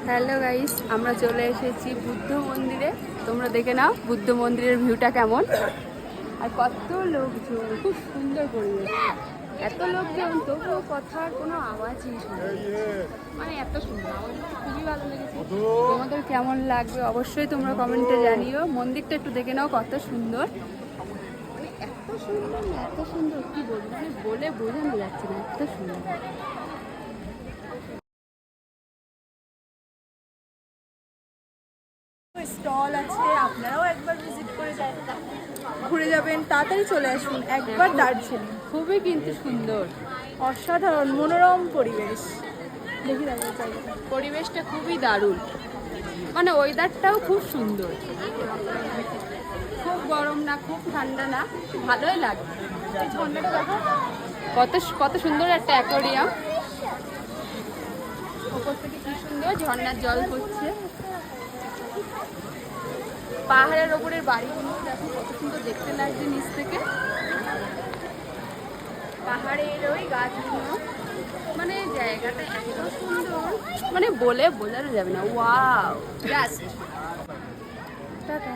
Hello guys, আমরা চলে এসেছি বুদ্ধ মন্দিরে। তোমরা দেখে নাও বুদ্ধ মন্দিরের ভিউটা কেমন। আর কত লোকজন, খুব সুন্দর পরিবেশ। এত লোকজন তবুও কথার কোনো আওয়াজই শোনা মানে এত সুন্দর, আমাদের খুবই ভালো লেগেছে। তোমাদের কেমন লাগবে অবশ্যই তোমরা কমেন্টে জানিও। মন্দিরটা একটু দেখে নাও কত সুন্দর, মানে এত সুন্দর না এত সুন্দর কি বলবো, মানে বলে বোঝানো যাচ্ছে না, এত সুন্দর। স্টল আছে, আপনারাও একবার ভিজিট করে ঘুরে যাবেন। তাড়াতাড়ি চলে আসুন একবার দার্জিলিং। খুবই কিন্তু সুন্দর, অসাধারণ মনোরম পরিবেশ। দেখি পরিবেশটা খুবই দারুণ, মানে ওয়েদারটাও খুব সুন্দর, খুব গরম না খুব ঠান্ডা না, ভালোই লাগবে। কত কত সুন্দর একটা অ্যাকোয়ারিয়াম, ওপর থেকে কি সুন্দর ঝর্ণার জল পড়ছে। পাহাড়ের ওপরের বাড়িগুলো দেখো কত সুন্দর দেখতে লাগছে নিচ থেকে, পাহাড়ের ওই গাছগুলো, মানে জায়গাটা এত সুন্দর, মানে বলে বোঝানো যাবে না। Wow, just tata.